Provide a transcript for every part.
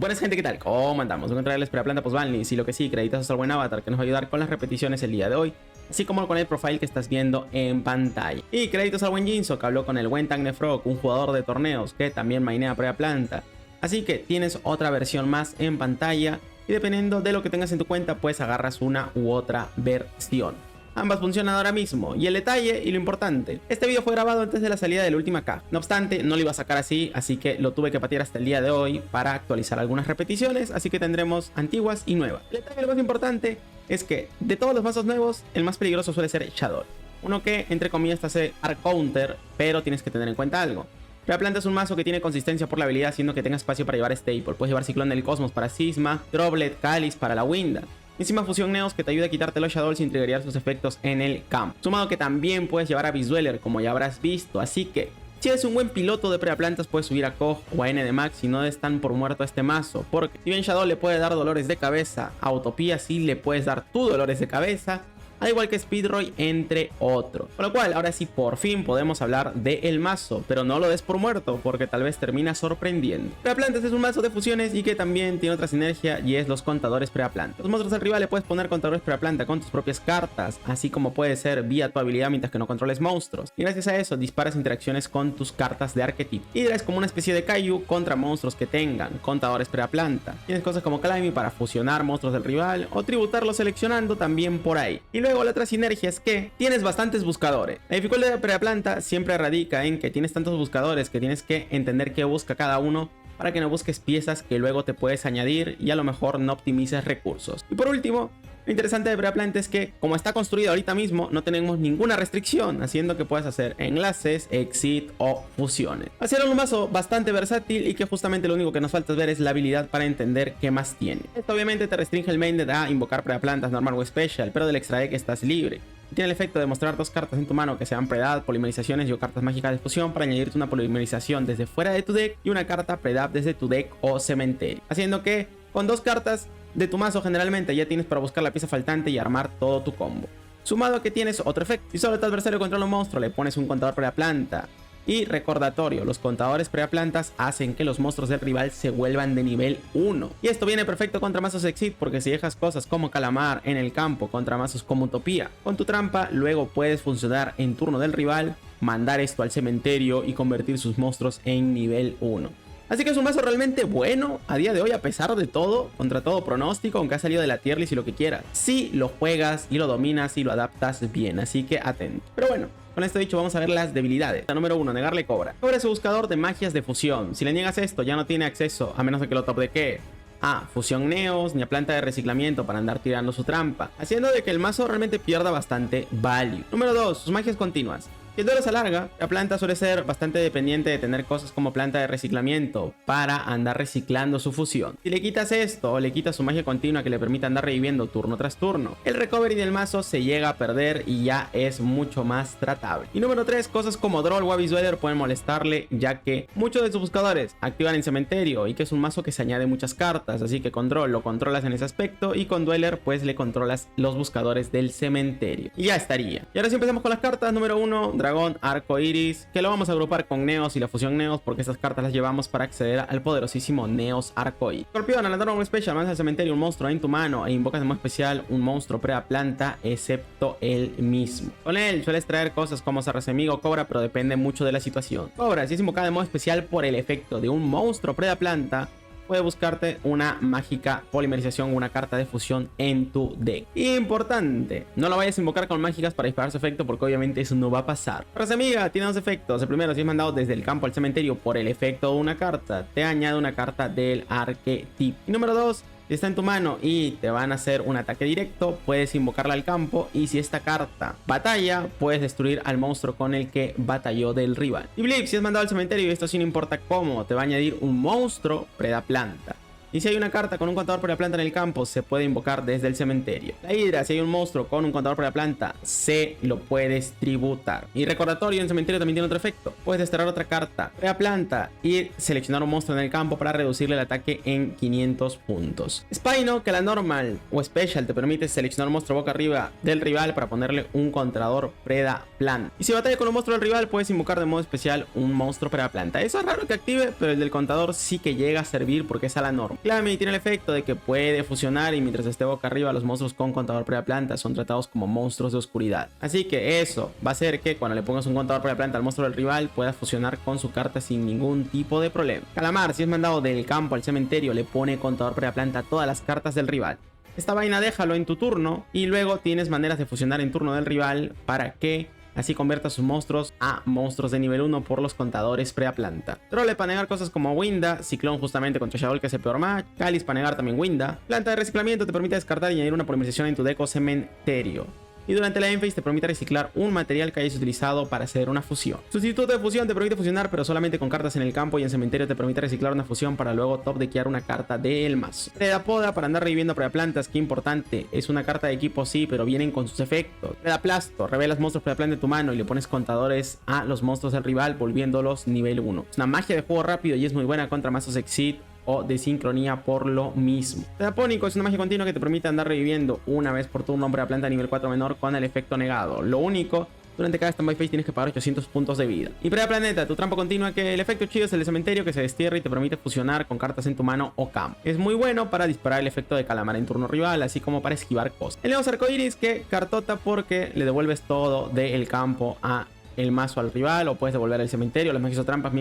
Buenas gente, ¿qué tal? ¿Cómo andamos? Voy a traerles Planta Post-Balnis y lo que sí, créditos al buen avatar que nos va a ayudar con las repeticiones el día de hoy, así como con el profile que estás viendo en pantalla. Y créditos al buen Jinso que habló con el buen Tagnefrog, un jugador de torneos que también mainea Planta. Así que tienes otra versión más en pantalla y dependiendo de lo que tengas en tu cuenta pues agarras una u otra versión. Ambas funcionan ahora mismo, y el detalle y lo importante, este video fue grabado antes de la salida de la última K. No obstante, no lo iba a sacar así que lo tuve que patear hasta el día de hoy para actualizar algunas repeticiones, así que tendremos antiguas y nuevas. El detalle lo más importante es que de todos los mazos nuevos, el más peligroso suele ser Shadow. Uno que, entre comillas, te hace Arc Counter, pero tienes que tener en cuenta algo. Planta es un mazo que tiene consistencia por la habilidad, haciendo que tenga espacio para llevar Staple. Puedes llevar Ciclón del Cosmos para Sisma, Droplet, Cáliz para la Winda. Encima Fusión Neos que te ayuda a quitarte los Shadow sin triggerear sus efectos en el campo. Sumado que también puedes llevar a Beastdweller, como ya habrás visto, así que si eres un buen piloto de Plantas puedes subir a Kog o a N de Max y no des tan por muerto a este mazo, porque si bien Shadow le puede dar dolores de cabeza, a Utopía sí le puedes dar tu dolores de cabeza, al igual que Speedroy, entre otros. Con lo cual, ahora sí, por fin podemos hablar del mazo, pero no lo des por muerto, porque tal vez termina sorprendiendo. Plantas es un mazo de fusiones y que también tiene otra sinergia, y es los contadores Planta. Los monstruos del rival le puedes poner contadores Planta con tus propias cartas, así como puede ser vía tu habilidad mientras que no controles monstruos. Y gracias a eso, disparas interacciones con tus cartas de arquetipo. Hydra es como una especie de Kaiju contra monstruos que tengan contadores Planta. Tienes cosas como Climby para fusionar monstruos del rival, o tributarlos seleccionando también por ahí. Y luego la otra sinergia es que tienes bastantes buscadores. La dificultad de Planta siempre radica en que tienes tantos buscadores que tienes que entender qué busca cada uno para que no busques piezas que luego te puedes añadir y a lo mejor no optimices recursos. Y por último, lo interesante de Planta es que como está construido ahorita mismo no tenemos ninguna restricción, haciendo que puedas hacer enlaces, exit o fusiones. Hacer un mazo bastante versátil y que justamente lo único que nos falta ver es la habilidad para entender qué más tiene. Esto obviamente te restringe el mainnet a invocar Plantas normal o special, pero del extra deck estás libre. Tiene el efecto de mostrar dos cartas en tu mano que sean Predab, polimerizaciones y o cartas mágicas de fusión para añadirte una polimerización desde fuera de tu deck y una carta Predab desde tu deck o cementerio. Haciendo que con dos cartas de tu mazo generalmente ya tienes para buscar la pieza faltante y armar todo tu combo. Sumado a que tienes otro efecto. Si solo tu adversario controla un monstruo, le pones un contador Planta. Y recordatorio, los contadores Plantas hacen que los monstruos del rival se vuelvan de nivel 1. Y esto viene perfecto contra mazos Exit, porque si dejas cosas como Calamar en el campo contra mazos como Utopía con tu trampa, luego puedes funcionar en turno del rival, mandar esto al cementerio y convertir sus monstruos en nivel 1. Así que es un mazo realmente bueno a día de hoy, a pesar de todo, contra todo pronóstico, aunque ha salido de la tier list y lo que quieras. Si lo juegas y lo dominas y lo adaptas bien, así que atento. Pero bueno, con esto dicho vamos a ver las debilidades. La número 1, negarle Cobra. Cobra es un buscador de magias de fusión. Si le niegas esto ya no tiene acceso, a menos de que lo top deckee, a Fusión Neos ni a planta de reciclamiento para andar tirando su trampa, haciendo de que el mazo realmente pierda bastante value. Número 2, sus magias continuas. Si el duelo se alarga, la planta suele ser bastante dependiente de tener cosas como planta de reciclamiento para andar reciclando su fusión. Si le quitas esto o le quitas su magia continua que le permite andar reviviendo turno tras turno, el recovery del mazo se llega a perder y ya es mucho más tratable. Y número 3, cosas como Droll o Beastdweller pueden molestarle, ya que muchos de sus buscadores activan en cementerio y que es un mazo que se añade muchas cartas, así que con Droll lo controlas en ese aspecto y con Dweller pues le controlas los buscadores del cementerio. Y ya estaría. Y ahora sí empezamos con las cartas. Número 1, Dragón Arco Iris, que lo vamos a agrupar con Neos y la Fusión Neos porque estas cartas las llevamos para acceder al poderosísimo Neos Arco Iris. Escorpión, al andar un special, mandas al cementerio un monstruo en tu mano e invocas de modo especial un monstruo Planta, excepto el mismo. Con él sueles traer cosas como Sarracemigo o Cobra, pero depende mucho de la situación. Cobra, si es invocada de modo especial por el efecto de un monstruo Planta, puede buscarte una mágica polimerización o una carta de fusión en tu deck. Importante, no lo vayas a invocar con mágicas para disparar su efecto porque obviamente eso no va a pasar. Amiga tiene dos efectos. El primero, si es mandado desde el campo al cementerio por el efecto de una carta, te añade una carta del arquetipo. Y número 2, si está en tu mano y te van a hacer un ataque directo, puedes invocarla al campo y si esta carta batalla, puedes destruir al monstruo con el que batalló del rival. Y Blip, si es mandado al cementerio, y esto sí no importa cómo, te va a añadir un monstruo Planta. Y si hay una carta con un contador Planta en el campo, se puede invocar desde el cementerio. La Hydra, si hay un monstruo con un contador Planta, se lo puedes tributar. Y recordatorio, en cementerio también tiene otro efecto. Puedes desterrar otra carta Planta y seleccionar un monstruo en el campo para reducirle el ataque en 500 puntos. Spino, que la normal o special te permite seleccionar un monstruo boca arriba del rival para ponerle un contador Planta. Y si batalla con un monstruo del rival, puedes invocar de modo especial un monstruo Planta. Eso es raro que active, pero el del contador sí que llega a servir porque es a la norma. Clammy tiene el efecto de que puede fusionar y mientras esté boca arriba los monstruos con contador previa planta son tratados como monstruos de oscuridad. Así que eso va a hacer que cuando le pongas un contador previa planta al monstruo del rival pueda fusionar con su carta sin ningún tipo de problema. Calamar, si es mandado del campo al cementerio, le pone contador previa planta a todas las cartas del rival. Esta vaina déjalo en tu turno y luego tienes maneras de fusionar en turno del rival para que así convierta sus monstruos a monstruos de nivel 1 por los contadores planta. Trole para negar cosas como Winda, Ciclón justamente contra Shadow que es el peor match, Cáliz para negar también Winda. Planta de reciclamiento te permite descartar y añadir una polimerización en tu deck o cementerio. Y durante la Endphase te permite reciclar un material que hayas utilizado para hacer una fusión. Sustituto de fusión te permite fusionar pero solamente con cartas en el campo y en cementerio te permite reciclar una fusión para luego top deckear una carta del mazo. Predapoda para andar reviviendo plantas, que importante, es una carta de equipo sí, pero vienen con sus efectos. Predaplasto, revelas monstruos predaplanta de tu mano y le pones contadores a los monstruos del rival volviéndolos nivel 1. Es una magia de juego rápido y es muy buena contra mazos Exceed o de sincronía por lo mismo. Pedapónico es una magia continua que te permite andar reviviendo una vez por turno hombre a planta nivel 4 menor con el efecto negado. Lo único, durante cada standby phase tienes que pagar 800 puntos de vida. Y Predaplaneta, tu trampa continua, que el efecto chido es el de cementerio que se destierra y te permite fusionar con cartas en tu mano o campo. Es muy bueno para disparar el efecto de calamar en turno rival, así como para esquivar cosas. El Leos Arcoiris, que cartota porque le devuelves todo del campo a el mazo al rival o puedes devolver el cementerio, las magias o trampas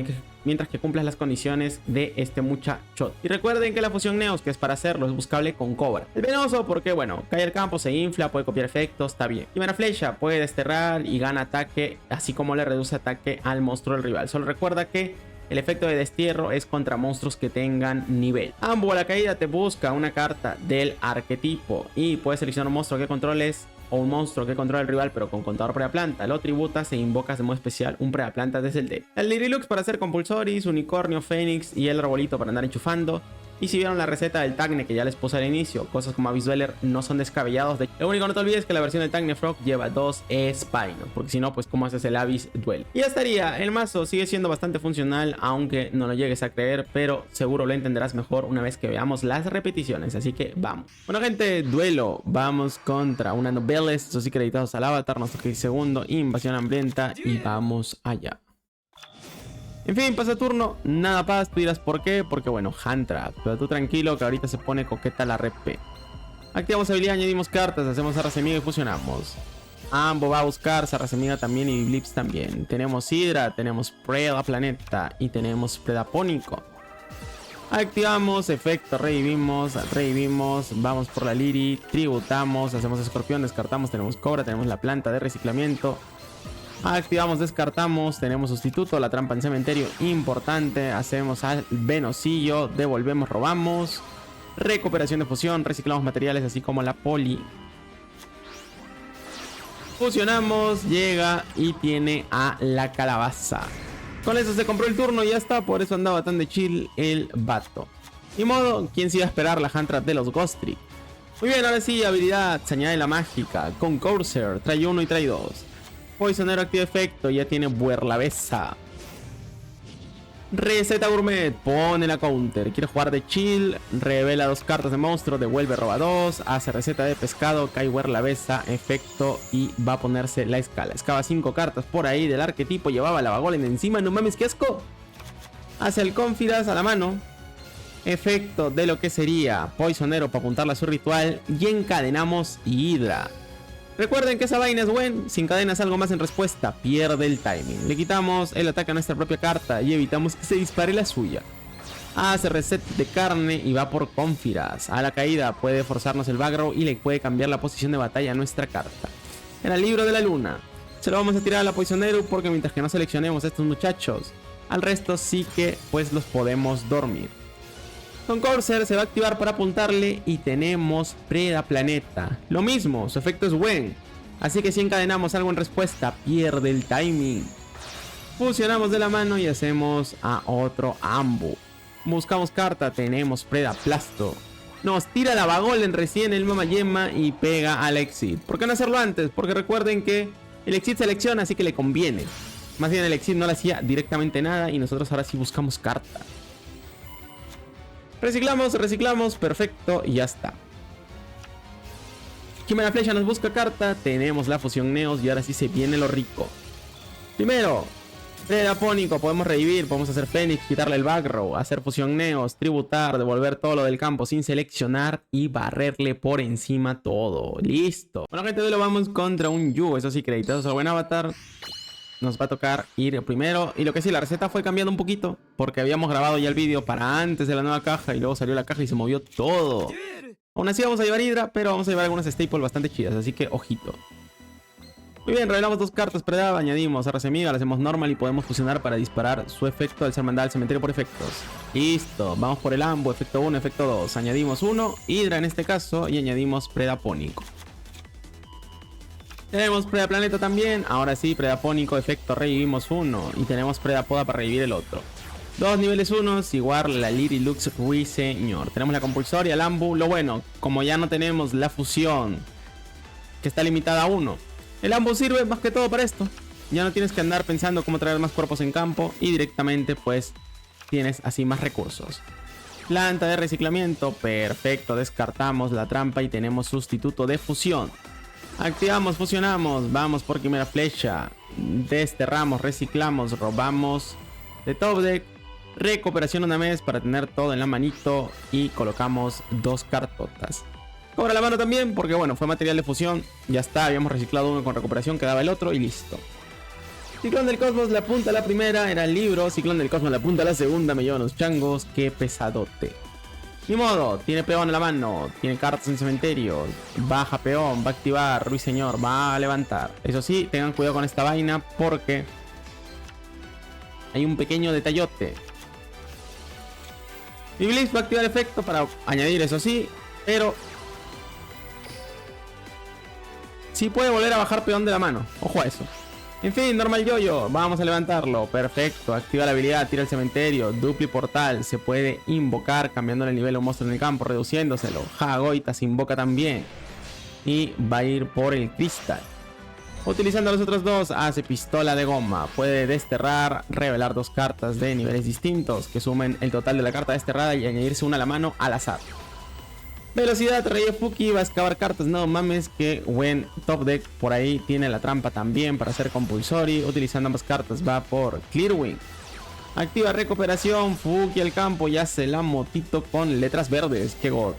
mientras que cumplas las condiciones de este muchacho. Y recuerden que la fusión Neos, que es para hacerlo, es buscable con Cobra. El Venoso porque bueno, cae al campo, se infla, puede copiar efectos, está bien. Y Mana Flecha puede desterrar y gana ataque, así como le reduce ataque al monstruo del rival. Solo recuerda que el efecto de destierro es contra monstruos que tengan nivel. Ambu a la caída te busca una carta del arquetipo y puedes seleccionar un monstruo que controles o un monstruo que controla el rival pero con contador preaplanta. Lo tributas e invocas de modo especial un preaplanta desde el deck. El Lirilux para hacer compulsoris, unicornio, fénix y el arbolito para andar enchufando. Y si vieron la receta del Tagne que ya les puse al inicio, cosas como Abyss Dweller no son descabellados. Lo único no te olvides es que la versión del Tagne Frog lleva 2 Spinos, porque si no, pues cómo haces el Abyss Dweller. Y ya estaría, el mazo sigue siendo bastante funcional, aunque no lo llegues a creer, pero seguro lo entenderás mejor una vez que veamos las repeticiones, así que vamos. Bueno gente, duelo, vamos contra una Noveles, eso sí acreditados al avatar, nuestro segundo, invasión hambrienta y vamos allá. En fin, pasa turno, nada paz, tú dirás por qué, porque bueno, Hand Trap, pero tú tranquilo que ahorita se pone coqueta la Rep. Activamos habilidad, añadimos cartas, hacemos Arrasemiga y fusionamos. Ambo va a buscar, Arrasemiga también y Blips también. Tenemos Hydra, tenemos Predaplaneta y tenemos Predapónico. Activamos, efecto, revivimos, vamos por la Liri, tributamos, hacemos escorpión, descartamos, tenemos cobra, tenemos la planta de reciclamiento. Activamos, descartamos, tenemos sustituto, la trampa en cementerio, importante, hacemos al venosillo, devolvemos, robamos, recuperación de fusión, reciclamos materiales así como la poli. Fusionamos, llega y tiene a la calabaza. Con eso se compró el turno y ya está, por eso andaba tan de chill el vato. Ni modo, ¿quién se iba a esperar la hand trap de los Ghost Trick? Muy bien, ahora sí, habilidad, se añade la mágica, con Corsair, trae 1 y trae 2. Poisonero activa efecto, ya tiene Buerlavesa. Receta gourmet, pone la counter. Quiere jugar de chill, revela 2 cartas de monstruo, devuelve, roba 2, hace receta de pescado, cae Buerlavesa, efecto y va a ponerse la escala. Excava 5 cartas por ahí del arquetipo, llevaba la Vagolem encima, no mames, qué asco. Hace el Confidence a la mano. Efecto de lo que sería Poisonero para apuntarle a su ritual y encadenamos Hydra. Recuerden que esa vaina es buena, si encadenas algo más en respuesta, pierde el timing. Le quitamos el ataque a nuestra propia carta y evitamos que se dispare la suya. Hace reset de carne y va por Confiras. A la caída puede forzarnos el backrow y le puede cambiar la posición de batalla a nuestra carta. Era el libro de la luna. Se lo vamos a tirar a la Poisonero porque mientras que no seleccionemos a estos muchachos, al resto sí que pues los podemos dormir. Con Corsair se va a activar para apuntarle y tenemos Predaplaneta. Lo mismo, su efecto es buen. Así que si encadenamos algo en respuesta, pierde el timing. Fusionamos de la mano y hacemos a otro Ambu. Buscamos carta, tenemos Predaplasto. Nos tira la Vagolem recién el Mamayema y pega al Exit. ¿Por qué no hacerlo antes? Porque recuerden que el Exit selecciona, así que le conviene. Más bien el Exit no le hacía directamente nada y nosotros ahora sí buscamos carta. Reciclamos, perfecto, y ya está. Quimera Flecha nos busca carta, tenemos la fusión Neos y ahora sí se viene lo rico. Primero, Predapónico, podemos revivir, podemos hacer Fénix, quitarle el back row, hacer fusión Neos, tributar, devolver todo lo del campo sin seleccionar y barrerle por encima todo. Listo. Bueno, gente, hoy lo vamos contra un Yu. Eso sí, creditados al buen avatar. Nos va a tocar ir primero. Y lo que sí, la receta fue cambiando un poquito, porque habíamos grabado ya el vídeo para antes de la nueva caja y luego salió la caja y se movió todo. Aún así vamos a llevar Hydra, pero vamos a llevar algunas staples bastante chidas, así que ojito. Muy bien, revelamos 2 cartas Predab, añadimos Arrasemiga, le hacemos normal y podemos fusionar para disparar su efecto al ser mandada al cementerio por efectos. Listo, vamos por el Ambu, efecto 1, efecto 2. Añadimos 1, Hydra en este caso, y añadimos Predapónico. Tenemos Predaplaneta también, ahora sí, Predapónico, efecto revivimos 1. Y tenemos Predapoda para revivir el otro. 2 niveles 1, igual la Lirilux Ruiseñor. Tenemos la compulsoria, el Ambu. Lo bueno, como ya no tenemos la fusión, que está limitada a 1. El Ambu sirve más que todo para esto. Ya no tienes que andar pensando cómo traer más cuerpos en campo y directamente pues tienes así más recursos. Planta de reciclamiento, perfecto, descartamos la trampa y tenemos sustituto de fusión. Activamos, fusionamos, vamos por quimera flecha, desterramos, reciclamos, robamos de top deck, recuperación una vez para tener todo en la manito y colocamos 2 cartotas. Cobra la mano también porque bueno, fue material de fusión. Ya está, habíamos reciclado uno con recuperación, quedaba el otro y listo. Ciclón del Cosmos, la punta la primera era el libro. Ciclón del Cosmos, la punta la segunda, me llevan los changos. Qué pesadote. Ni modo, tiene peón en la mano, tiene cartas en cementerio. Baja peón, va a activar, Ruiseñor, va a levantar. Eso sí, tengan cuidado con esta vaina porque hay un pequeño detallote. Biblis va a activar efecto para añadir, eso sí, pero sí puede volver a bajar peón de la mano. Ojo a eso. En fin, normal yoyo. Vamos a levantarlo. Perfecto. Activa la habilidad. Tira el cementerio. Dupli portal. Se puede invocar cambiando el nivel a un monstruo en el campo. Reduciéndoselo. Hagoita se invoca también. Y va a ir por el cristal. Utilizando los otros dos. Hace pistola de goma. Puede desterrar. Revelar 2 cartas de niveles distintos. Que sumen el total de la carta desterrada. Y añadirse una a la mano al azar. Velocidad, Rey Fuki va a excavar cartas. No mames que buen top deck. Por ahí tiene la trampa también para hacer compulsory. Utilizando ambas cartas va por Clearwing. Activa recuperación. Fuki al campo y hace la motito con letras verdes. Que god.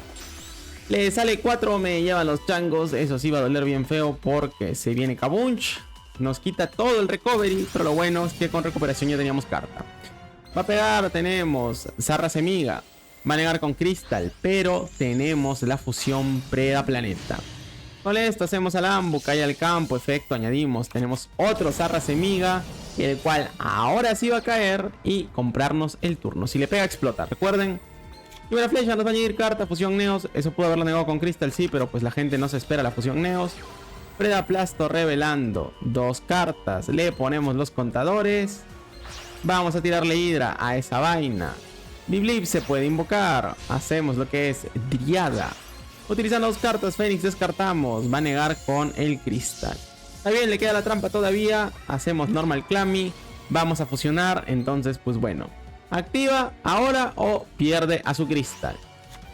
Le sale 4, me llevan los changos. Eso sí va a doler bien feo porque se viene Kabunch. Nos quita todo el recovery. Pero lo bueno es que con recuperación ya teníamos carta. Va a pegar, tenemos Arrasemiga. Va a negar con Crystal, pero tenemos la fusión Predaplaneta. Con esto hacemos al Ambu, cae al campo, efecto, añadimos. Tenemos otro Arrasemiga, el cual ahora sí va a caer y comprarnos el turno. Si le pega, explota. Recuerden, y una flecha nos va a añadir carta, fusión Neos. Eso pudo haberlo negado con Crystal, sí, pero pues la gente no se espera la fusión Neos. Predaplasto revelando 2 cartas. Le ponemos los contadores. Vamos a tirarle Hydra a esa vaina. Biblip se puede invocar. Hacemos lo que es Driada. Utilizando 2 cartas, Fénix descartamos. Va a negar con el cristal. Está bien, le queda la trampa todavía. Hacemos normal Clammy. Vamos a fusionar. Entonces, pues bueno. Activa ahora o pierde a su cristal.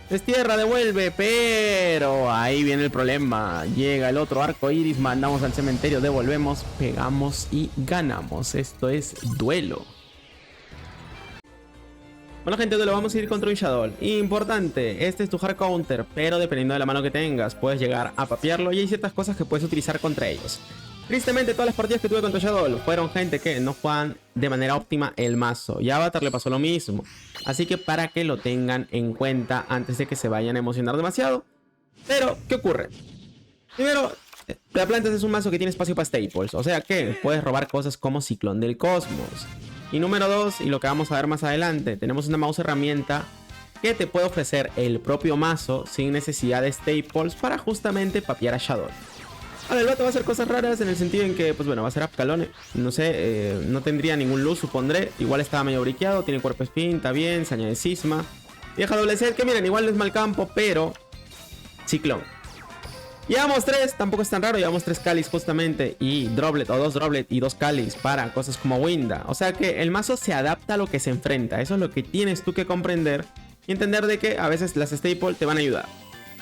Destierra, devuelve. Pero ahí viene el problema. Llega el otro arco iris. Mandamos al cementerio. Devolvemos. Pegamos y ganamos. Esto es duelo. Bueno, gente, lo vamos a ir contra un Shadow. Importante, este es tu hard counter, pero dependiendo de la mano que tengas, puedes llegar a papearlo y hay ciertas cosas que puedes utilizar contra ellos. Tristemente, todas las partidas que tuve contra Shadow fueron gente que no juegan de manera óptima el mazo. Y a Avatar le pasó lo mismo. Así que para que lo tengan en cuenta antes de que se vayan a emocionar demasiado. Pero, ¿qué ocurre? Primero, Predaplantas es un mazo que tiene espacio para staples. O sea que puedes robar cosas como Ciclón del Cosmos. Y número 2, y lo que vamos a ver más adelante, tenemos una mouse herramienta que te puede ofrecer el propio mazo sin necesidad de staples para justamente papear a Shadow. Ahora el vato va a hacer cosas raras en el sentido en que, pues bueno, va a ser Apcalone. No sé, no tendría ningún luz, supondré. Igual estaba medio briqueado, tiene cuerpo spin, está bien, se añade Sisma. Deja doble set, que miren, igual no es mal campo, pero Ciclón. Llevamos 3, tampoco es tan raro, llevamos 3 Calis justamente y Droplet o 2 Droplet y 2 Calis para cosas como Winda. O sea que el mazo se adapta a lo que se enfrenta, eso es lo que tienes tú que comprender y entender de que a veces las staples te van a ayudar.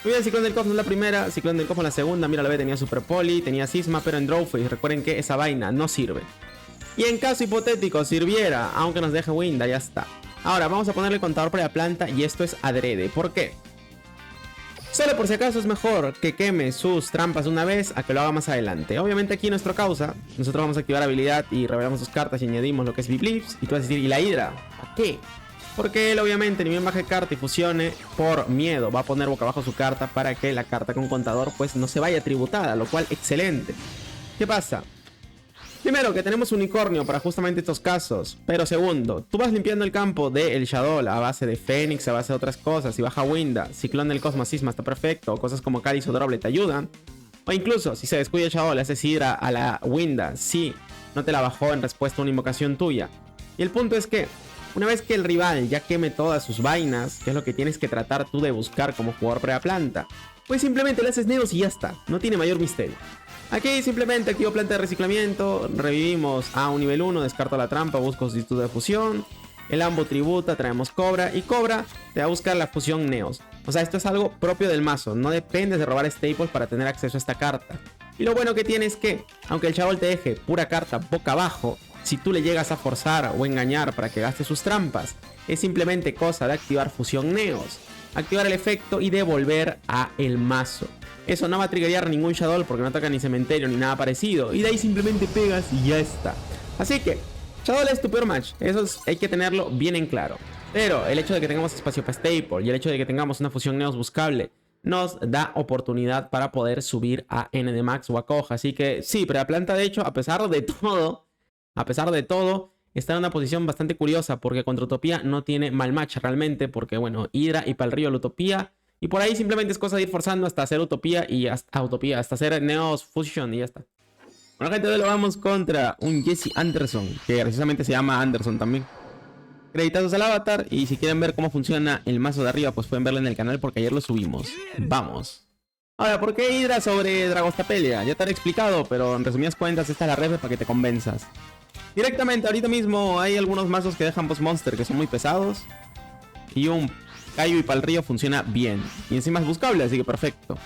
Muy bien, Ciclón del Cosmos la primera, Ciclón del Cosmos la segunda, mira la B tenía Super Poli, tenía Sisma, pero en Drawface recuerden que esa vaina no sirve. Y en caso hipotético sirviera, aunque nos deje Winda, ya está. Ahora vamos a ponerle contador para la planta y esto es adrede. ¿Por qué? Solo por si acaso es mejor que queme sus trampas una vez a que lo haga más adelante. Obviamente aquí nuestro causa, nosotros vamos a activar habilidad y revelamos sus cartas y añadimos lo que es Biblips. Y tú vas a decir, ¿y la Hidra? ¿Para qué? Porque él obviamente ni bien baje carta y fusione por miedo. Va a poner boca abajo su carta para que la carta con contador pues no se vaya tributada, lo cual excelente. ¿Qué pasa? Primero, que tenemos unicornio para justamente estos casos. Pero segundo, tú vas limpiando el campo del Shadow a base de Fénix, a base de otras cosas. Si baja Winda, Ciclón del Cosmos, Sisma está perfecto. O cosas como Cáliz o Droble te ayudan. O incluso, si se descuida el Shadow, le haces Hidra a la Winda. Si no te la bajó en respuesta a una invocación tuya. Y el punto es que, una vez que el rival ya queme todas sus vainas, que es lo que tienes que tratar tú de buscar como jugador pre-planta, pues simplemente le haces Neos y ya está. No tiene mayor misterio. Aquí simplemente activo planta de reciclamiento, revivimos a un nivel 1, descarto la trampa, busco sustituto de fusión. El Ambo tributa, traemos Cobra y Cobra te va a buscar la fusión Neos. O sea, esto es algo propio del mazo, no dependes de robar staples para tener acceso a esta carta. Y lo bueno que tiene es que, aunque el chaval te deje pura carta boca abajo, si tú le llegas a forzar o engañar para que gaste sus trampas, es simplemente cosa de activar fusión Neos, activar el efecto y devolver a el mazo. Eso no va a triggerear ningún Shadow porque no ataca ni cementerio ni nada parecido. Y de ahí simplemente pegas y ya está. Así que, Shadow es tu peor match. Eso hay que tenerlo bien en claro. Pero el hecho de que tengamos espacio para Staple y el hecho de que tengamos una fusión Neos buscable nos da oportunidad para poder subir a N de Max o a Coja. Así que sí, pero la planta de hecho, a pesar de todo, está en una posición bastante curiosa porque contra Utopía no tiene mal match realmente. Porque bueno, Hidra y para el río la Utopía. Y por ahí simplemente es cosa de ir forzando hasta hacer Utopía y hasta hacer Neos Fusion y ya está. Bueno, gente, hoy lo vamos contra un Jesse Anderson, que graciosamente se llama Anderson también. Creditazos al avatar y si quieren ver cómo funciona el mazo de arriba, pues pueden verlo en el canal porque ayer lo subimos. Vamos. Ahora, ¿por qué Hidra sobre Dragostapelia? Ya te han explicado, pero en resumidas cuentas esta es la red para que te convenzas. Directamente, ahorita mismo hay algunos mazos que dejan Boss Monster que son muy pesados. Y un Kaiju y Pal Río funciona bien. Y encima es buscable, así que perfecto.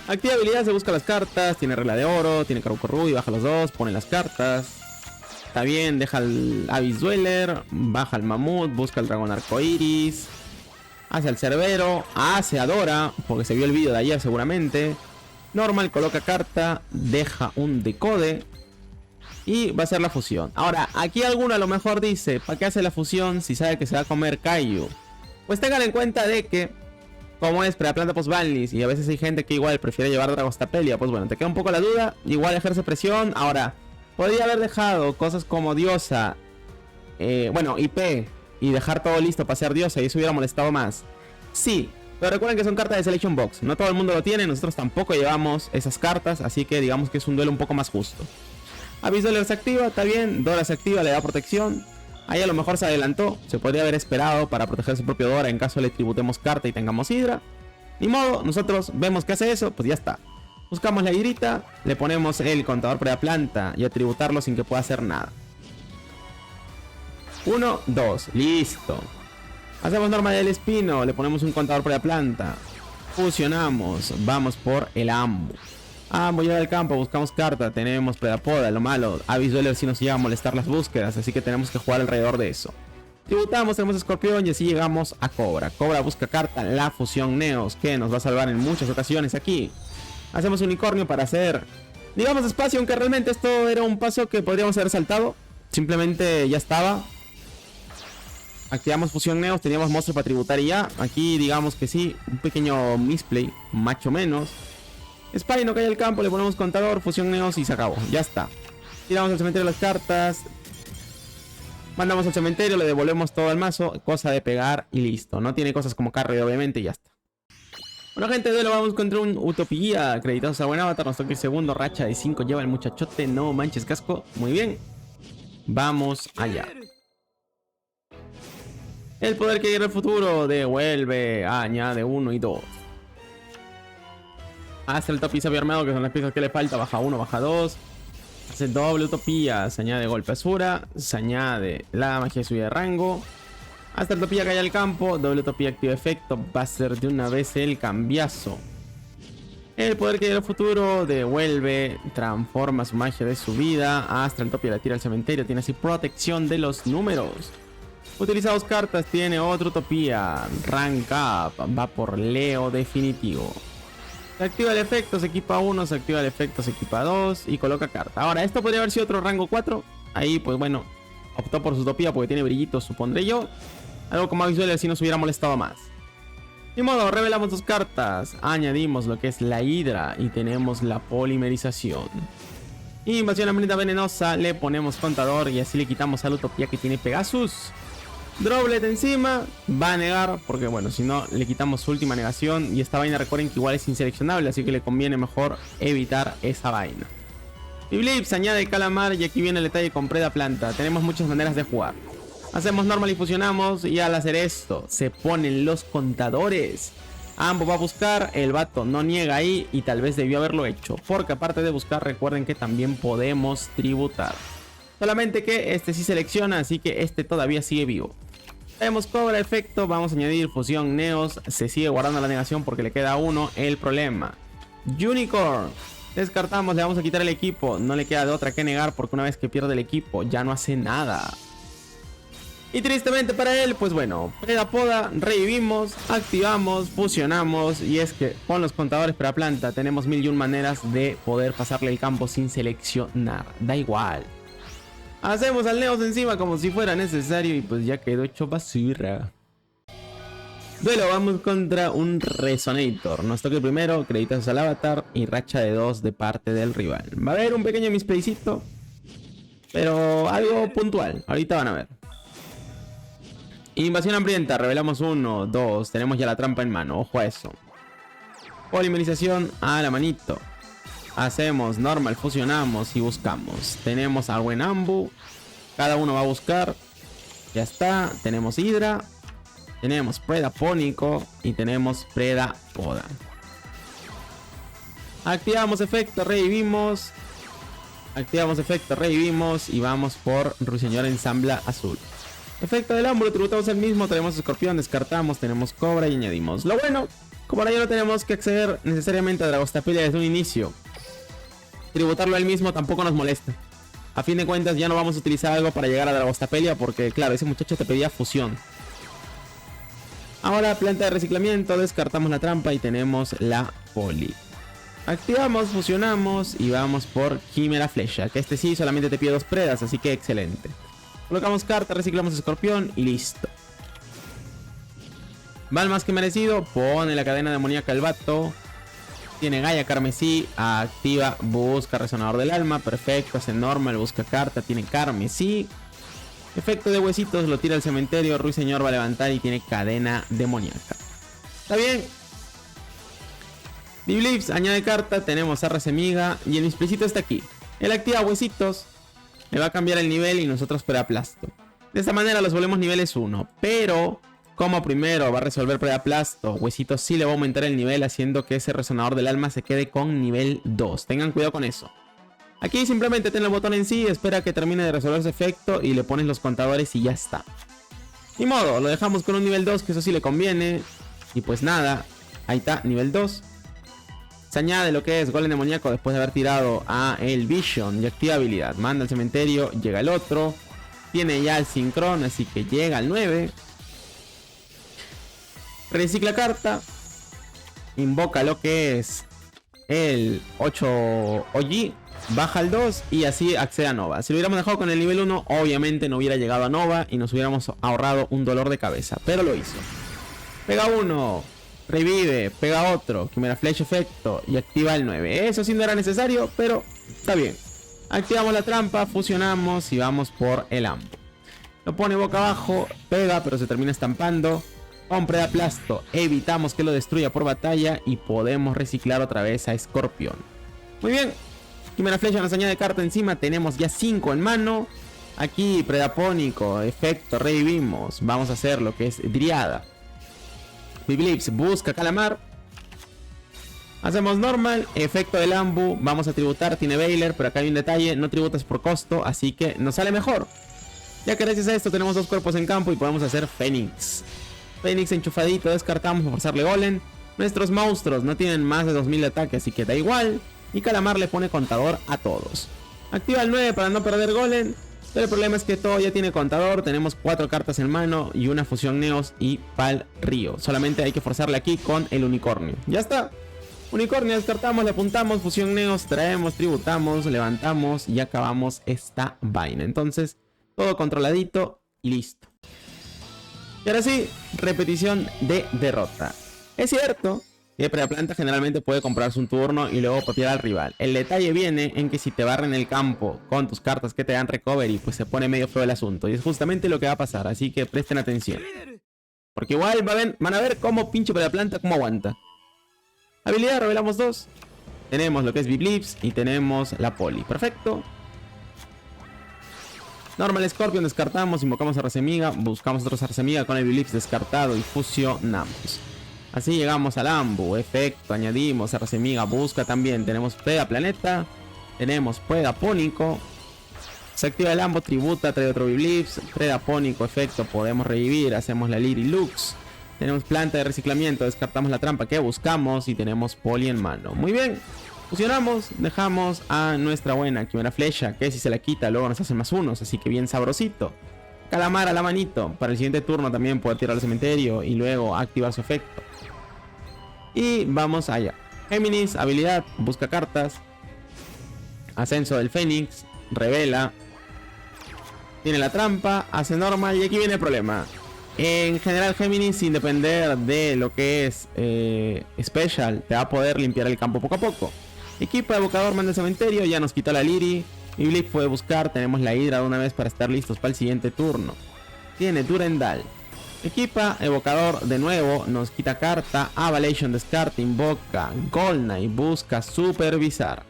Activa habilidad, se busca las cartas. Tiene regla de oro, tiene Karukoru y baja los dos, pone las cartas. Está bien, deja el Abyss Dweller, baja el Mamut, busca el dragón arcoiris. Hace al Cerbero, hace a Dora, porque se vio el vídeo de ayer seguramente. Normal, coloca carta, deja un decode. Y va a ser la fusión. Ahora, aquí alguno a lo mejor dice, ¿para qué hace la fusión si sabe que se va a comer Kaiju? Pues tengan en cuenta de que, como es pre-planta post-Vanlis, y a veces hay gente que igual prefiere llevar Dragostapelia, pues bueno, te queda un poco la duda, igual ejerce presión. Ahora, podría haber dejado cosas como Diosa, bueno, IP, y dejar todo listo para ser Diosa, y eso hubiera molestado más. Sí, pero recuerden que son cartas de Selection Box, no todo el mundo lo tiene, nosotros tampoco llevamos esas cartas, así que digamos que es un duelo un poco más justo. Abyss Dweller se activa, está bien. Dora se activa, le da protección. Ahí a lo mejor se adelantó. Se podría haber esperado para proteger su propio Dora en caso le tributemos carta y tengamos Hidra. Ni modo, nosotros vemos que hace eso, pues ya está. Buscamos la hidrita, le ponemos el contador para la planta y a tributarlo sin que pueda hacer nada. 1, 2, listo. Hacemos norma del espino, le ponemos un contador para la planta. Fusionamos, vamos por el Ambu. Voy al campo, buscamos carta, tenemos Predapoda, lo malo. Abyss Dweller sí nos llega a molestar las búsquedas, así que tenemos que jugar alrededor de eso. Tributamos, tenemos Escorpión y así llegamos a Cobra. Cobra busca carta, la fusión Neos, que nos va a salvar en muchas ocasiones aquí. Hacemos Unicornio para hacer, digamos, espacio, aunque realmente esto era un paso que podríamos haber saltado. Simplemente ya estaba. Activamos fusión Neos, teníamos monstruo para tributar y ya. Aquí digamos que sí, un pequeño misplay, más o menos. Spy no cae al campo, le ponemos contador, fusión Neos y se acabó, ya está. Tiramos al cementerio las cartas. Mandamos al cementerio, le devolvemos todo al mazo, cosa de pegar y listo. No tiene cosas como carry obviamente y ya está. Bueno gente, de duelo vamos contra un Utopía. Acreditados a buen avatar, nos toca el segundo, racha de 5, lleva el muchachote, no manches casco. Muy bien, vamos allá. El poder que llega el futuro devuelve, añade 1 y 2. Hace el Utopía armado, que son las piezas que le falta, baja 1, baja 2. Hace doble Utopía, se añade golpe Asura, se añade la magia de subida de rango. Hasta el Utopía cae al campo, doble Utopía activa efecto, va a ser de una vez el cambiazo. El poder que del futuro devuelve, transforma su magia de su vida. Astraltopia la tira al cementerio, tiene así protección de los números. Utiliza 2 cartas, tiene otra utopía. Rank up, va por Leo definitivo. Se activa el efecto, se equipa 1, se activa el efecto, se equipa 2 y coloca carta. Ahora, esto podría haber sido otro rango 4. Ahí, pues bueno, optó por su utopía porque tiene brillitos, supondré yo. Algo como más visual, así nos hubiera molestado más. Ni modo, revelamos 2 cartas. Añadimos lo que es la hidra y tenemos la polimerización. Invasión hambrienta venenosa, le ponemos contador y así le quitamos a la utopía que tiene Pegasus. Droplet encima, va a negar porque bueno, si no le quitamos su última negación. Y esta vaina recuerden que igual es inseleccionable, así que le conviene mejor evitar esa vaina. Biblips añade calamar y aquí viene el detalle con Preda Planta. Tenemos muchas maneras de jugar. Hacemos normal y fusionamos y al hacer esto se ponen los contadores. Ambos va a buscar, el vato no niega ahí y tal vez debió haberlo hecho. Porque aparte de buscar recuerden que también podemos tributar. Solamente que este sí selecciona, así que este todavía sigue vivo. Tenemos cobra efecto, vamos a añadir fusión Neos. Se sigue guardando la negación porque le queda 1. El problema. Unicorn. Descartamos, le vamos a quitar el equipo. No le queda de otra que negar porque una vez que pierde el equipo ya no hace nada. Y tristemente para él, pues bueno, Predapoda, revivimos, activamos, fusionamos. Y es que con los contadores para planta tenemos 1001 maneras de poder pasarle el campo sin seleccionar. Da igual. Hacemos al Neos encima como si fuera necesario y pues ya quedó hecho basura. Duelo, vamos contra un Resonator. Nos toca el primero, créditos al avatar y racha de 2 de parte del rival. Va a haber un pequeño misplaycito, pero algo puntual, ahorita van a ver. Invasión hambrienta, revelamos 1, 2, tenemos ya la trampa en mano, ojo a eso. Polimerización a la manito. Hacemos normal, fusionamos y buscamos. Tenemos a buen Ambu, cada uno va a buscar. Ya está, tenemos Hidra, tenemos Predapónico y tenemos Predapoda. Activamos efecto, revivimos. Activamos efecto, revivimos y vamos por Ruiseñor Ensambla Azul. Efecto del Ambu, tributamos el mismo, tenemos Escorpión, descartamos, tenemos Cobra y añadimos. Lo bueno, como ahora ya no tenemos que acceder necesariamente a Dragostapelia desde un inicio, tributarlo él mismo tampoco nos molesta. A fin de cuentas ya no vamos a utilizar algo para llegar a Dragostapelia porque claro, ese muchacho te pedía fusión. Ahora planta de reciclamiento, descartamos la trampa y tenemos la poli. Activamos, fusionamos y vamos por Quimera Flecha, que este sí solamente te pide 2 predas, así que excelente. Colocamos carta, reciclamos Escorpión y listo. Val más que merecido, pone la cadena demoníaca al vato. Tiene Gaia Carmesí, activa, busca Resonador del Alma, perfecto, hace normal, busca carta, tiene Carmesí. Efecto de huesitos, lo tira al cementerio, Ruiseñor va a levantar y tiene cadena demoníaca. Está bien. Biblips añade carta, tenemos a Semiga y el misplaycito está aquí. Él activa huesitos, le va a cambiar el nivel y nosotros Predaplasto. De esta manera los volvemos niveles 1, pero como primero va a resolver Predaplasto, huesitos sí le va a aumentar el nivel haciendo que ese Resonador del Alma se quede con nivel 2. Tengan cuidado con eso. Aquí simplemente ten el botón en sí, espera que termine de resolver ese efecto y le pones los contadores y ya está. Ni modo, lo dejamos con un nivel 2 que eso sí le conviene. Y pues nada, ahí está, nivel 2. Se añade lo que es Golem Demoníaco después de haber tirado a el Vision y activa habilidad. Manda al cementerio, llega el otro. Tiene ya el Sincron, así que llega al 9. Recicla carta. Invoca lo que es el 8 OG. Baja al 2 y así accede a Nova. Si lo hubiéramos dejado con el nivel 1, obviamente no hubiera llegado a Nova y nos hubiéramos ahorrado un dolor de cabeza. Pero lo hizo. Pega 1, revive, pega otro, Quimera Flash efecto y activa el 9. Eso sí no era necesario, pero está bien. Activamos la trampa, fusionamos y vamos por el Ambu. Lo pone boca abajo, pega pero se termina estampando. Con Predaplasto evitamos que lo destruya por batalla y podemos reciclar otra vez a Escorpión. Muy bien. Quimera Flecha nos añade carta encima, tenemos ya 5 en mano. Aquí Predapónico, efecto, revivimos. Vamos a hacer lo que es Driada. Biblips busca calamar. Hacemos normal, efecto del Ambu, vamos a tributar, tiene Bailer, pero acá hay un detalle, no tributas por costo, así que nos sale mejor. Ya que gracias a esto tenemos 2 cuerpos en campo y podemos hacer Fénix. Fénix enchufadito, descartamos para forzarle Golem. Nuestros monstruos no tienen más de 2000 de ataque, así que da igual. Y Calamar le pone contador a todos. Activa el 9 para no perder golem. Pero el problema es que todo ya tiene contador. Tenemos 4 cartas en mano y una fusión Neos y Pal Río. Solamente hay que forzarle aquí con el unicornio. Ya está. Unicornio descartamos, le apuntamos, fusión Neos, traemos, tributamos, levantamos y acabamos esta vaina. Entonces, todo controladito y listo. Y ahora sí, repetición de derrota. Es cierto que Predaplanta generalmente puede comprarse un turno y luego papear al rival. El detalle viene en que si te barren el campo con tus cartas que te dan recovery, pues se pone medio feo el asunto. Y es justamente lo que va a pasar, así que presten atención. Porque igual van a ver cómo pinche Predaplanta, cómo aguanta. Habilidad, revelamos 2. Tenemos lo que es Biblips y tenemos la Poli. Perfecto. Normal Scorpion descartamos, invocamos a Arcemiga, buscamos otro Arcemiga con el Biblips descartado y fusionamos. Así llegamos al Ambu, efecto, añadimos Arcemiga, busca también, tenemos Preda Planeta, tenemos Preda Pónico, se activa el Ambu, tributa, trae otro Biblips, Preda Pónico, efecto, podemos revivir, hacemos la Liri Lux, tenemos planta de reciclamiento, descartamos la trampa que buscamos y tenemos Poli en mano. Muy bien, fusionamos, dejamos a nuestra buena Quimera Flecha, que si se la quita luego nos hace más unos, así que bien sabrosito. Calamar a la manito, para el siguiente turno también poder tirar al cementerio y luego activar su efecto. Y vamos allá. Géminis, habilidad, busca cartas. Ascenso del Fénix, revela. Tiene la trampa, hace normal y aquí viene el problema. En general Géminis, sin depender de lo que es Special, te va a poder limpiar el campo poco a poco. Equipa evocador, manda al cementerio, ya nos quitó la Liri. Y Blip puede buscar, tenemos la Hidra de una vez para estar listos para el siguiente turno. Tiene Durendal. Equipa evocador de nuevo, nos quita carta, Avalation descarta, invoca, Gold Knight busca supervisar.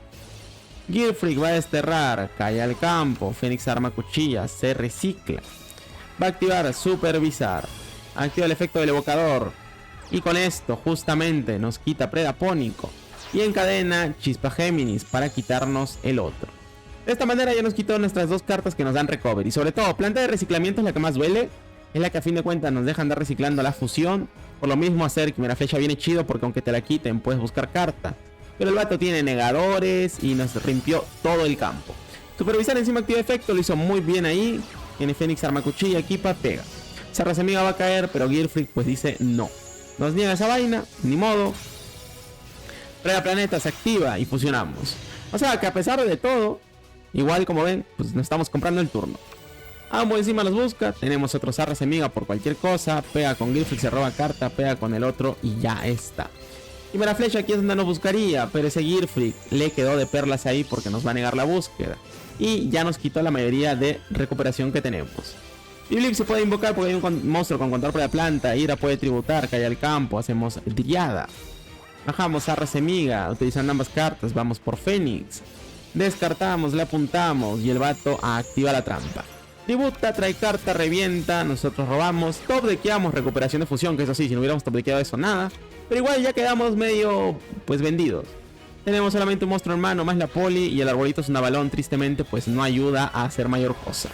Gearfreak va a desterrar, cae al campo, Fénix arma cuchilla, se recicla. Va a activar supervisar, activa el efecto del evocador. Y con esto justamente nos quita Predapónico. Y encadena Chispa Géminis para quitarnos el otro. De esta manera ya nos quitó nuestras 2 cartas que nos dan recovery. Y sobre todo, planta de reciclamiento es la que más duele. Es la que a fin de cuentas nos deja andar reciclando la fusión. Por lo mismo hacer Quimera Flecha viene chido porque aunque te la quiten puedes buscar carta. Pero el vato tiene negadores y nos limpió todo el campo. Supervisar encima activa efecto, lo hizo muy bien ahí. Tiene Fénix arma cuchilla, equipa, pega. Sarracemiga va a caer, pero Gearfreak pues dice no. Nos niega esa vaina, ni modo. Preda Planeta se activa y fusionamos. O sea que a pesar de todo, igual como ven, pues nos estamos comprando el turno. Ambu encima los busca, tenemos otro Sarracemiga por cualquier cosa, pega con Gearfreak, se roba carta, pega con el otro y ya está. Quimera Flecha aquí es donde nos buscaría, pero ese Gearfreak le quedó de perlas ahí porque nos va a negar la búsqueda. Y ya nos quitó la mayoría de recuperación que tenemos. Biblip se puede invocar porque hay un monstruo con control de planta, Hidra puede tributar, cae al campo, hacemos Driada. Bajamos a Arcemiga, utilizando ambas cartas, vamos por Fénix. Descartamos, le apuntamos y el vato activa la trampa. Tributa, trae carta, revienta, nosotros robamos, top deckeamos recuperación de fusión, que eso sí, si no hubiéramos top deckeado eso nada. Pero igual ya quedamos medio, pues vendidos. Tenemos solamente un monstruo en mano, más la Poli y el arbolito es un avalón, tristemente pues no ayuda a hacer mayor cosa.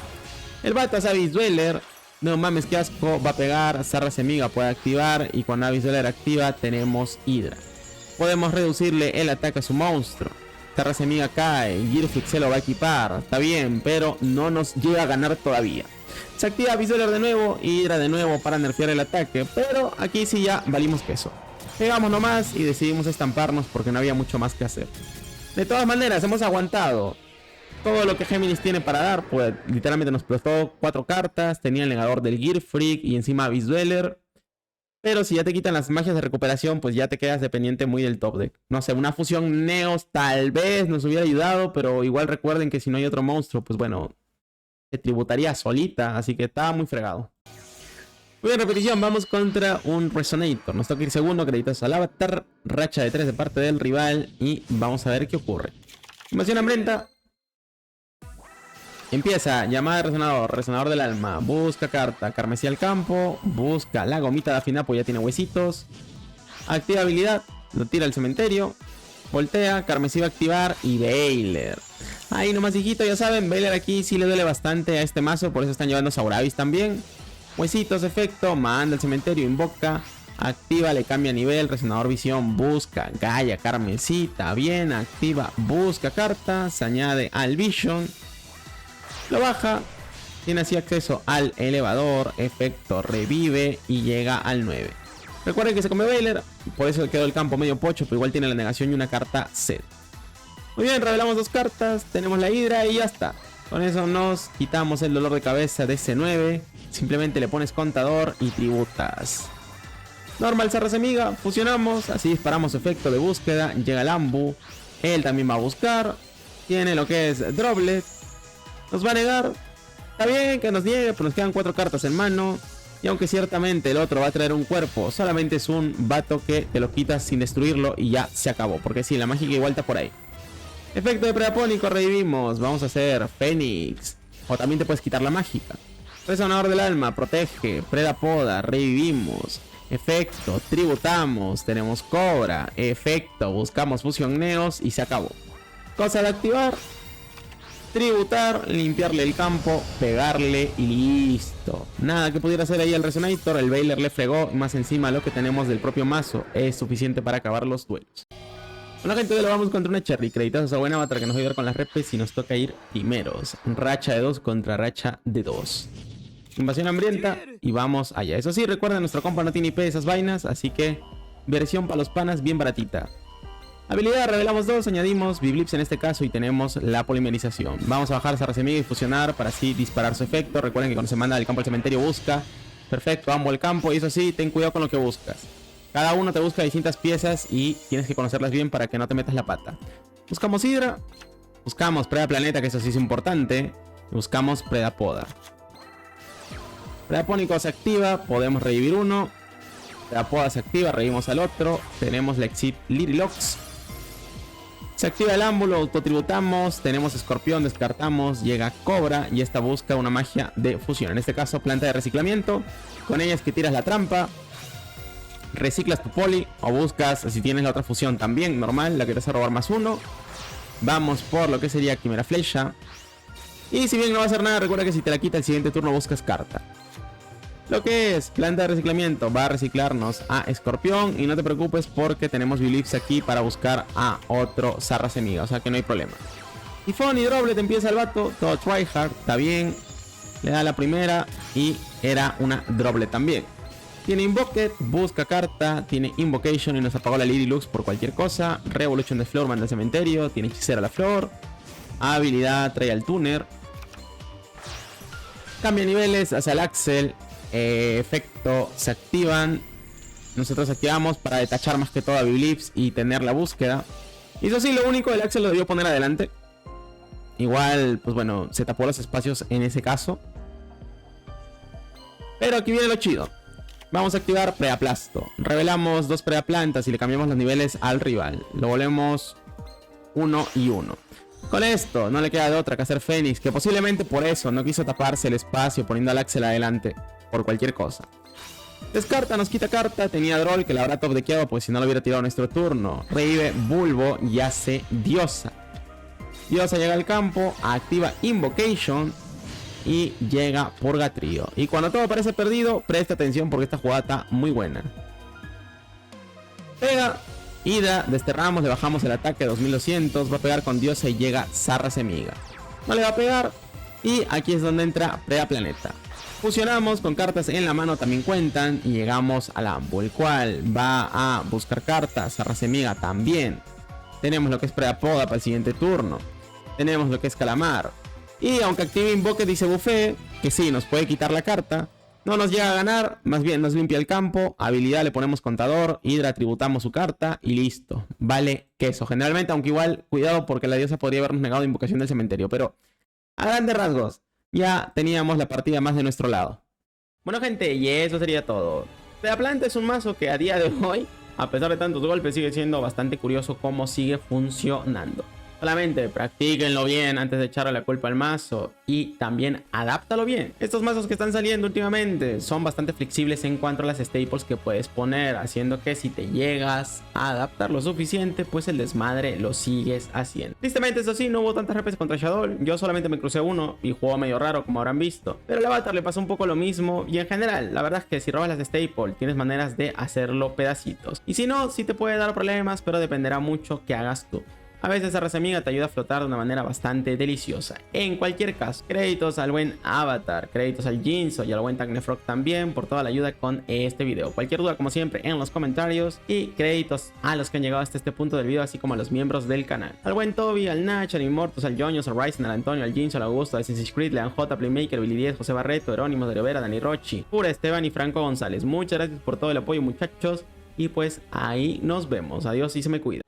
El vato es Abyss Dweller, no mames que asco, va a pegar, Sarracemiga puede activar y cuando Abyss Dweller activa tenemos Hidra. Podemos reducirle el ataque a su monstruo. Sarracemiga cae, Gearfreak se lo va a equipar, está bien, pero no nos llega a ganar todavía. Se activa Abyss Dweller de nuevo, Hidra de nuevo para nerfear el ataque, pero aquí sí ya valimos queso. Pegamos nomás y decidimos estamparnos porque no había mucho más que hacer. De todas maneras, hemos aguantado todo lo que Géminis tiene para dar, pues literalmente nos explotó 4 cartas, tenía el negador del Gearfreak y encima Abyss Dweller. Pero si ya te quitan las magias de recuperación, pues ya te quedas dependiente muy del top deck. No sé, una fusión Neos tal vez nos hubiera ayudado, pero igual recuerden que si no hay otro monstruo, pues bueno, se tributaría solita, así que estaba muy fregado. Muy bien, repetición, vamos contra un Resonator. Nos toca ir segundo, créditos al avatar, racha de 3 de parte del rival y vamos a ver qué ocurre. Invasión hambrienta. Empieza, llamada de resonador, resonador del alma, busca carta, carmesí al campo, busca la gomita de afinar, pues ya tiene huesitos. Activa habilidad, lo tira al cementerio, voltea, carmesí va a activar y Bailer. Ahí nomás hijito, ya saben, Bailer aquí sí le duele bastante a este mazo, por eso están llevando Sauravis también. Huesitos, efecto, manda al cementerio, invoca, activa, le cambia nivel, resonador visión, busca, Gaia, Carmencita, bien, activa, busca carta, se añade al Vision, lo baja, tiene así acceso al elevador, efecto, revive y llega al 9. Recuerden que se come Veiler, por eso quedó el campo medio pocho, pero igual tiene la negación y una carta set. Muy bien, revelamos 2 cartas, tenemos la Hidra y ya está. Con eso nos quitamos el dolor de cabeza de ese 9. Simplemente le pones contador y tributas. Normal Sarracemiga, fusionamos, así disparamos efecto de búsqueda, llega el Ambu, él también va a buscar, tiene lo que es Droplet, nos va a negar, está bien que nos niegue, pero nos quedan 4 cartas en mano, y aunque ciertamente el otro va a traer un cuerpo, solamente es un vato que te lo quitas sin destruirlo y ya se acabó, porque sí, la mágica igual está por ahí. Efecto de Predapónico, revivimos, vamos a hacer Fénix, o también te puedes quitar la mágica. Resonador del alma, protege, Predapoda, revivimos. Efecto, tributamos, tenemos Cobra. Efecto, buscamos Fusión Neos y se acabó. Cosa de activar, tributar, limpiarle el campo, pegarle y listo. Nada que pudiera hacer ahí el Resonator, el Veiler le fregó, más encima lo que tenemos del propio mazo es suficiente para acabar los duelos. Bueno gente, hoy lo vamos contra una Cherry, creditados a buen avatar que nos va a ayudar con las repes y nos toca ir primeros. Racha de 2 contra racha de 2. Invasión hambrienta y vamos allá. Eso sí, recuerden, nuestro compa no tiene IP de esas vainas, así que versión para los panas bien baratita. Habilidad, revelamos 2, añadimos Biblips en este caso y tenemos la polimerización. Vamos a bajar Sarracemiga y fusionar para así disparar su efecto. Recuerden que cuando se manda del campo al cementerio busca. Perfecto, ambos el campo y eso sí, ten cuidado con lo que buscas. Cada uno te busca distintas piezas y tienes que conocerlas bien para que no te metas la pata. Buscamos Hidra, buscamos Predaplaneta, que eso sí es importante, y buscamos Predapoda. Predapónico se activa, podemos revivir uno. Predapoda se activa, revivimos al otro. Tenemos la Exit Lirilox. Se activa el ámbulo, autotributamos. Tenemos Escorpión, descartamos. Llega Cobra y esta busca una magia de fusión. En este caso, planta de reciclamiento. Con ella es que tiras la trampa. Reciclas tu poli o buscas, si tienes la otra fusión también, normal, la que te hace robar +1. Vamos por lo que sería Quimera Flecha. Y si bien no va a hacer nada, recuerda que si te la quita el siguiente turno buscas carta. Lo que es planta de reciclamiento va a reciclarnos a Escorpión. Y no te preocupes porque tenemos Bilips aquí para buscar a otro Sarracemiga, o sea que no hay problema. Tifón y Droplet empieza el vato, todo tryhard, está bien. Le da la primera y era una Droplet también. Tiene Invoke, busca carta, tiene Invocation y nos apagó la Lirilux por cualquier cosa. Revolution de Flor, manda al cementerio, tiene Hechicera a la Flor. Habilidad, trae al Tuner. Cambia niveles, hace el Axel. Efecto, se activan. Nosotros activamos para detachar más que todo a Biblips y tener la búsqueda. Y eso sí, lo único, el Axel lo debió poner adelante. Igual, pues bueno, se tapó los espacios en ese caso. Pero aquí viene lo chido. Vamos a activar Preaplasto. Revelamos 2 Preaplantas y le cambiamos los niveles al rival. Lo volvemos 1 y 1. Con esto no le queda de otra que hacer Fénix, que posiblemente por eso no quiso taparse el espacio poniendo al Axel adelante. Por cualquier cosa. Descarta, nos quita carta. Tenía Droll que la habrá top dequeado porque si no lo hubiera tirado nuestro turno. Revive Bulbo y hace Diosa. Diosa llega al campo, activa Invocation. Y llega Purgatrio. Y cuando todo parece perdido, presta atención porque esta jugada está muy buena. Pega, Hidra, desterramos, le bajamos el ataque a 2200. Va a pegar con Diosa y llega Sarracemiga. No le va a pegar. Y aquí es donde entra Predaplaneta. Fusionamos con cartas en la mano, también cuentan. Y llegamos al Ambu, el cual va a buscar cartas. Sarracemiga también. Tenemos lo que es Predapoda para el siguiente turno. Tenemos lo que es Calamar. Y aunque active Invoke dice Buffet, que sí, nos puede quitar la carta. No nos llega a ganar, más bien nos limpia el campo. Habilidad le ponemos contador, Hidra tributamos su carta y listo. Vale queso. Generalmente, aunque igual, cuidado porque la diosa podría habernos negado invocación del cementerio. Pero a grandes rasgos, ya teníamos la partida más de nuestro lado. Bueno gente, y eso sería todo. Predaplanta es un mazo que a día de hoy, a pesar de tantos golpes, sigue siendo bastante curioso cómo sigue funcionando. Solamente practíquenlo bien antes de echarle la culpa al mazo y también adáptalo bien. Estos mazos que están saliendo últimamente son bastante flexibles en cuanto a las staples que puedes poner, haciendo que si te llegas a adaptar lo suficiente, pues el desmadre lo sigues haciendo. Tristemente, eso sí, no hubo tantas repes contra Shadow. Yo solamente me crucé uno y jugó medio raro, como habrán visto. Pero al avatar le pasó un poco lo mismo y en general, la verdad es que si robas las staples, tienes maneras de hacerlo pedacitos. Y si no, sí te puede dar problemas, pero dependerá mucho que hagas tú. A veces esa raza amiga te ayuda a flotar de una manera bastante deliciosa. En cualquier caso, créditos al buen Avatar, créditos al Jinzo y al buen Tangnefrog también por toda la ayuda con este video. Cualquier duda, como siempre, en los comentarios. Y créditos a los que han llegado hasta este punto del video, así como a los miembros del canal. Al buen Toby, al Nach, al Immortus, al Joños, al Ryzen, al Antonio, al Jinzo, al Augusto, al Assassin's Creed, Leon J, Playmaker, Billy 10, José Barreto, Herónimo de Rivera, Dani Rochi, Pura Esteban y Franco González. Muchas gracias por todo el apoyo, muchachos. Y pues ahí nos vemos. Adiós y se me cuida.